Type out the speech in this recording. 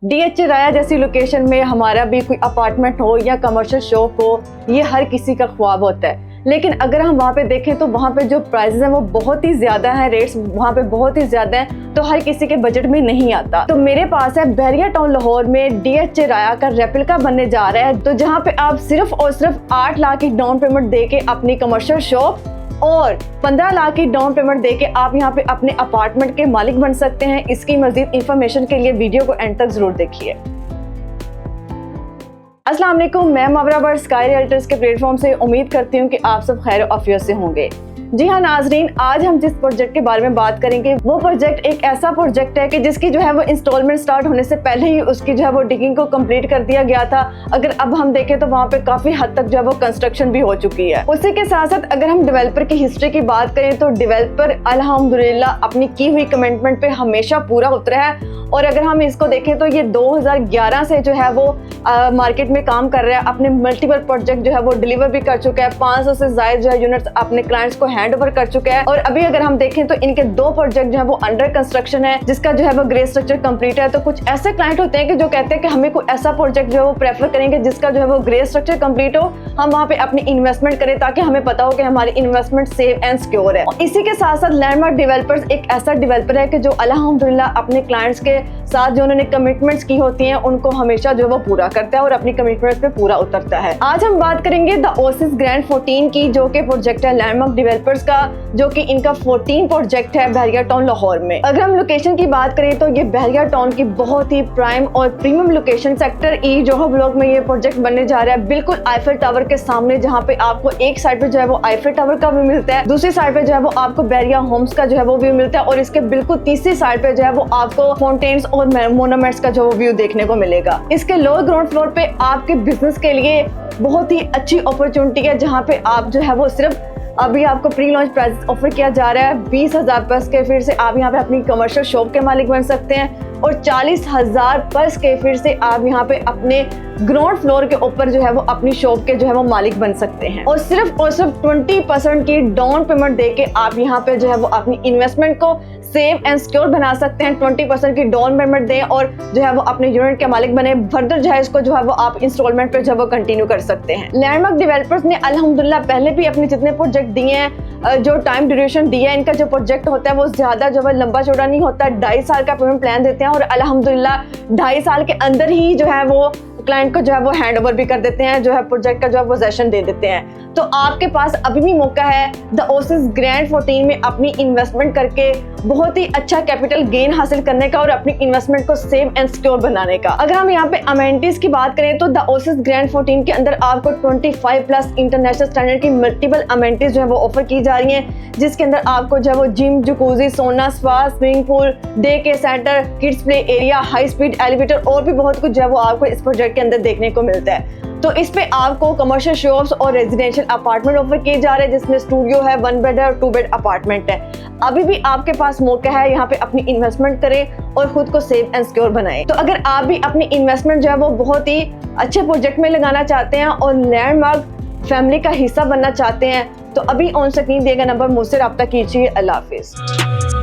DH राया जैसी location में हमारा भी कोई अपार्टमेंट हो या कमर्शियल शॉप हो, ये हर किसी का ख्वाब होता है। लेकिन अगर हम वहाँ पे देखें तो वहाँ पे जो प्राइसेस हैं वो बहुत ही ज़्यादा हैं, रेट्स वहाँ पे बहुत ही ज़्यादा हैं, तो हर किसी के बजट में नहीं आता। तो मेरे पास है बहरिया टाउन लाहौर में डीएच राया का रेप्लिका बनने जा रहा है, तो जहाँ पे आप सिर्फ और सिर्फ 8 लाख की डाउन पेमेंट दे के अपनी कमर्शियल शॉप और 15 लाख की डाउन पेमेंट देके आप यहाँ पे अपने अपार्टमेंट के मालिक बन सकते हैं। इसकी मजीद इंफॉर्मेशन के लिए वीडियो को एंड तक जरूर देखिए। अस्सलाम वालेकुम, मैं मावरा बर्ड स्काई रियल्टर्स के प्लेटफॉर्म से उम्मीद करती हूँ कि आप सब खैर आफियत से होंगे। जी हाँ नाजरीन, आज हम जिस प्रोजेक्ट के बारे में बात करेंगे वो प्रोजेक्ट एक ऐसा प्रोजेक्ट है कि जिसकी जो है वो इंस्टॉलमेंट स्टार्ट होने से पहले ही उसकी जो है वो डिगिंग को कंप्लीट कर दिया गया था। अगर अब हम देखें तो वहाँ पे काफी हद तक जो है वो कंस्ट्रक्शन भी हो चुकी है। उसी के साथ साथ अगर हम डेवलपर की हिस्ट्री की बात करें तो डेवलपर अल्हम्दुलिल्लाह अपनी की हुई कमिटमेंट पे हमेशा पूरा उतरा है। और अगर हम इसको देखें तो ये 2011 से जो है वो मार्केट में काम कर रहा है, अपने मल्टीपल प्रोजेक्ट जो है वो डिलीवर भी कर चुका है, 500 से ज्यादा जो है यूनिट्स अपने क्लाइंट्स को हैंड ओवर कर चुका है। और अभी अगर हम देखें तो इनके 2 प्रोजेक्ट जो है वो अंडर कंस्ट्रक्शन है, जिसका जो है वो ग्रे स्ट्रक्चर कंप्लीट है। तो कुछ ऐसे क्लाइंट होते हैं कि जो कहते हैं कि हमें कोई ऐसा प्रोजेक्ट जो है वो प्रेफर करेंगे जिसका जो है वो ग्रे स्ट्रक्चर कंप्लीट हो, हम वहाँ पे अपनी इन्वेस्टमेंट करें ताकि हमें पता हो कि हमारी इन्वेस्टमेंट सेफ एंड सिक्योर है। और इसी के साथ साथ लैंडमार्क डेवलपर्स एक ऐसा डेवलपर है कि जो अल्हम्दुलिल्लाह अपने क्लाइंट्स के साथ जो उन्होंने कमिटमेंट्स की होती हैं उनको हमेशा जो वो पूरा करता है और अपनी कमिटमेंट्स पे पूरा उतरता है। आज हम बात करेंगे द ओसिस ग्रैंड 14 की, जो कि प्रोजेक्ट है लैंडमार्क डेवलपर्स का, जो कि इनका 14 प्रोजेक्ट है बहरिया टाउन लाहौर में। अगर हम लोकेशन की बात करें तो ये बहरिया टाउन की बहुत ही प्राइम और प्रीमियम लोकेशन सेक्टर ई जोहर ब्लॉक में ये प्रोजेक्ट बनने जा रहा है, बिल्कुल आईफल टावर के सामने, जहाँ पे आपको एक साइड पे जो है वो आईफल टावर का व्यू मिलता है, दूसरी साइड पे जो है वो आपको बहरिया होम्स का जो है वो व्यू मिलता है, और इसके बिल्कुल तीसरी साइड पे जो है वो आपको फाउंटेन्स और मोनूमेंट्स का जो व्यू देखने को मिलेगा। इसके लोअर ग्राउंड फ्लोर पे आपके बिजनेस के लिए बहुत ही अच्छी अपॉर्चुनिटी है, जहाँ पे आप जो है वो सिर्फ अभी आपको प्री लॉन्च प्राइस ऑफर किया जा रहा है 20,000 पर स्क्वायर फीट से आप यहाँ पे अपनी कमर्शियल शॉप के मालिक बन सकते हैं, और 40,000 पर स्क्वायर फीट से आप यहाँ पे अपने ग्राउंड फ्लोर के ऊपर जो है वो अपनी शॉप के जो है वो मालिक बन सकते हैं। और सिर्फ 20% की डाउन पेमेंट देके आप यहाँ पे जो है वो अपनी इन्वेस्टमेंट को सेफ एंड सिक्योर बना सकते हैं। 20% की डाउन पेमेंट दें और जो है वो अपने यूनिट के मालिक बने। फर्दर जो है इसको जो है वो आप इंस्टॉलमेंट पे जो है वो कंटिन्यू कर सकते हैं। लैंडमार्क डेवलपर्स ने अल्हम्दुलिल्लाह पहले भी अपने जितने प्रोजेक्ट दिए हैं, जो टाइम ड्यूरेशन दिया है, इनका जो प्रोजेक्ट होता है वो ज्यादा जो है लंबा चौड़ा नहीं होता, 2.5 साल का पेमेंट प्लान देते हैं, और अल्हम्दुलिल्लाह 2.5 साल के अंदर ही जो है वो क्लाइंट को जो है वो हैंड ओवर भी कर देते हैं, जो है प्रोजेक्ट का जो है पोजेशन दे देते हैं। तो आपके पास अभी भी मौका है द ओसिस ग्रैंड 14 में अपनी इन्वेस्टमेंट करके बहुत ही अच्छा कैपिटल गेन हासिल करने का और अपनी इन्वेस्टमेंट को सेफ एंड सिक्योर बनाने का। अगर हम यहाँ पे अमेनिटीज की बात करें तो द ओसिस ग्रैंड 14 के अंदर आपको 25+ इंटरनेशनल स्टैंडर्ड की मल्टीपल अमेनिटीज जो है वो ऑफर की जा रही हैं, जिसके अंदर आपको जो है वो जिम, जकूजी, सोना, स्पा, स्विमिंग पूल, डे के centre, kids play area, high speed elevator और भी बहुत कुछ जो है वो आपको इस प्रोजेक्ट के अंदर देखने को मिलता है। तो इस पे आपको कमर्शियल शॉप्स और रेजिडेंशियल अपार्टमेंट ऑफर किए जा रहे हैं, जिसमें स्टूडियो है, 1 बेड है और 2 बेड अपार्टमेंट है। अभी भी आपके पास मौका है यहाँ पे अपनी इन्वेस्टमेंट करें और खुद को सेफ एंड सिक्योर बनाएं। तो अगर आप भी अपनी इन्वेस्टमेंट जो है वो बहुत ही अच्छे प्रोजेक्ट में लगाना चाहते हैं और लैंडमार्क फैमिली का हिस्सा बनना चाहते हैं, तो अभी ऑन स्क्रीन दिए गए नंबर मुझसे रब्ता कीजिए। अल्लाह हाफिज।